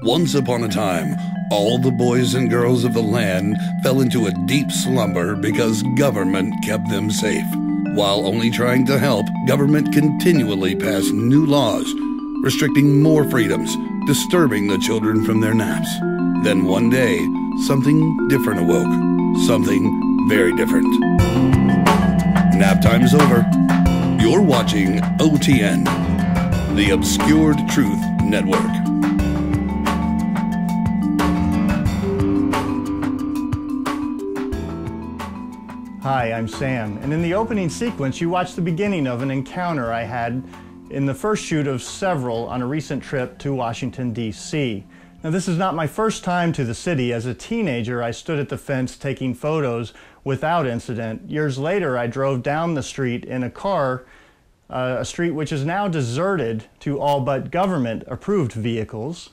Once upon a time, all the boys and girls of the land fell into a deep slumber because government kept them safe. While only trying to help, government continually passed new laws, restricting more freedoms, disturbing the children from their naps. Then one day, something different awoke. Something very different. Nap time's over. You're watching OTN, the Obscured Truth Network. Hi, I'm Sam, and in the opening sequence you watched the beginning of an encounter I had in the first shoot of several on a recent trip to Washington, D.C. Now, this is not my first time to the city. As a teenager, I stood at the fence taking photos without incident. Years later, I drove down the street in a car, a street which is now deserted to all but government-approved vehicles.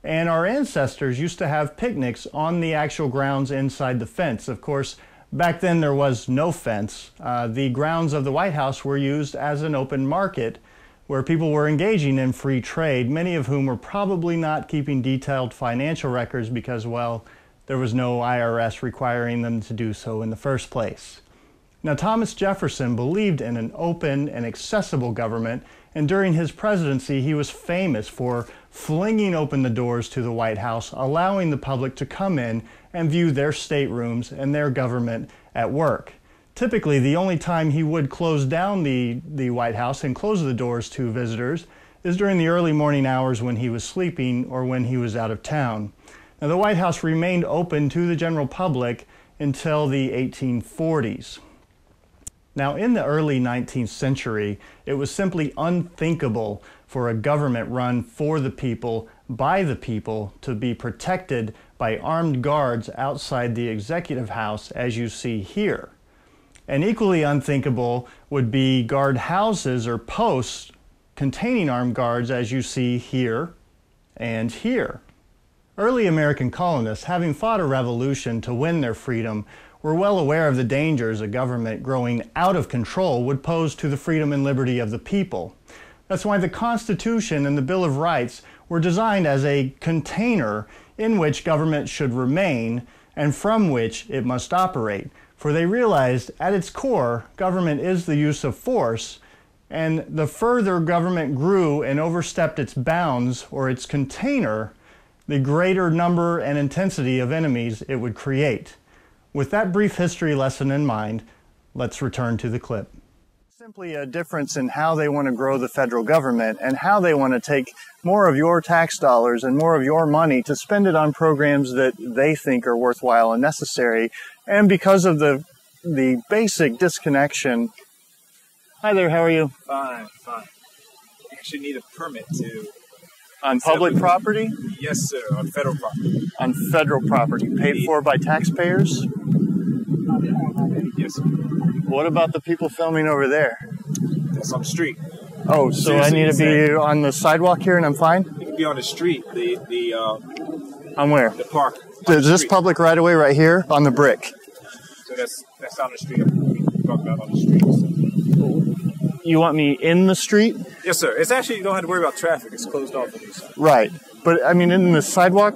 And our ancestors used to have picnics on the actual grounds inside the fence. Of course, back then there was no fence. The grounds of the White House were used as an open market where people were engaging in free trade, many of whom were probably not keeping detailed financial records because, well, there was no IRS requiring them to do so in the first place. Now, Thomas Jefferson believed in an open and accessible government, and during his presidency he was famous for flinging open the doors to the White House, allowing the public to come in and view their staterooms and their government at work. Typically, the only time he would close down the White House and close the doors to visitors is during the early morning hours when he was sleeping or when he was out of town. Now, the White House remained open to the general public until the 1840s. Now, in the early 19th century, it was simply unthinkable for a government run for the people, by the people, to be protected by armed guards outside the executive house, as you see here. And equally unthinkable would be guard houses or posts containing armed guards, as you see here and here. Early American colonists, having fought a revolution to win their freedom, were well aware of the dangers a government growing out of control would pose to the freedom and liberty of the people. That's why the Constitution and the Bill of Rights were designed as a container in which government should remain and from which it must operate. For they realized at its core, government is the use of force, and the further government grew and overstepped its bounds or its container, the greater number and intensity of enemies it would create. With that brief history lesson in mind, let's return to the clip. Simply a difference in how they want to grow the federal government and how they want to take more of your tax dollars and more of your money to spend it on programs that they think are worthwhile and necessary. And because of the basic disconnection. Hi there, how are you? Fine, fine. You actually need a permit to... On public property? Yes, sir, on federal property. On federal property, paid for by taxpayers? Yes, sir. What about the people filming over there? That's on the street. Oh, so I need to be on the sidewalk here and I'm fine? You can be on the street, On where? the park. Is this public right away right here on the brick? So that's on the street. We talk about on the street. So. You want me in the street? Yes, sir. It's actually, you don't have to worry about traffic. It's closed off on this side. Right. But, I mean, in the sidewalk?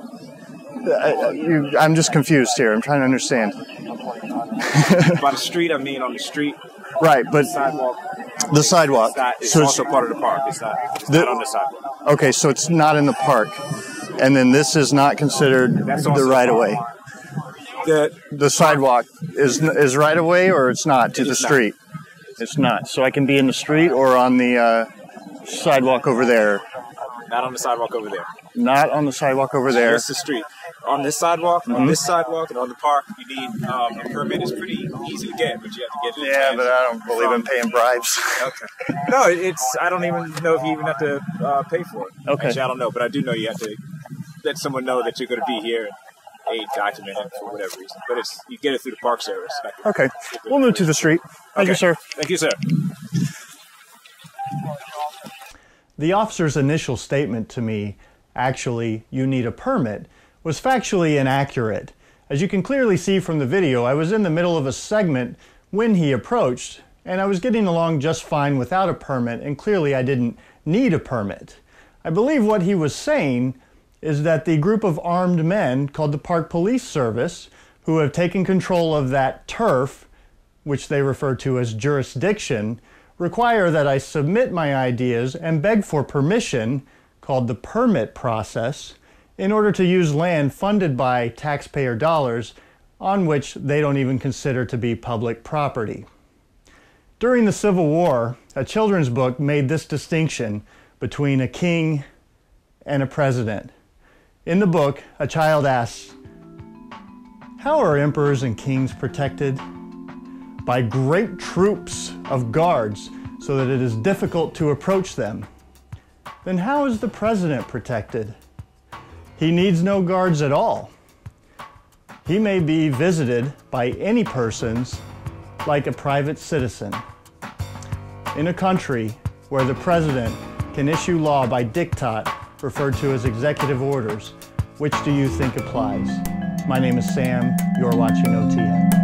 I'm just confused here. I'm trying to understand. By the street, I mean on the street. Right, but... Sidewalk. The sidewalk. It's also part of the park. It's not on the sidewalk. Okay, so it's not in the park. And then this is not considered the right-of-way. The sidewalk is right-of-way or it's not to the street? It's not. So I can be in the street or on the sidewalk over there? Not on the sidewalk over there. Not on the sidewalk over there. It's the street. On this sidewalk, on this sidewalk, and on the park, you need a permit. It's pretty easy to get, but you have to get it. Yeah, but I don't believe in paying bribes. Okay. No, I don't even know if you even have to pay for it. Okay. Actually, I don't know, but I do know you have to let someone know that you're going to be here and document it for whatever reason. But you get it through the Park Service. Okay. We'll move to the street. Thank you, sir. Thank you, sir. The officer's initial statement to me, actually, you need a permit, was factually inaccurate. As you can clearly see from the video, I was in the middle of a segment when he approached, and I was getting along just fine without a permit, and clearly I didn't need a permit. I believe what he was saying is that the group of armed men called the Park Police Service, who have taken control of that turf, which they refer to as jurisdiction, require that I submit my ideas and beg for permission, called the permit process, in order to use land funded by taxpayer dollars on which they don't even consider to be public property. During the Civil War, a children's book made this distinction between a king and a president. In the book, a child asks, "How are emperors and kings protected?" "By great troops of guards, so that it is difficult to approach them." "Then how is the president protected?" "He needs no guards at all. He may be visited by any persons like a private citizen." In a country where the president can issue law by diktat, referred to as executive orders, which do you think applies? My name is Sam. You're watching OTN.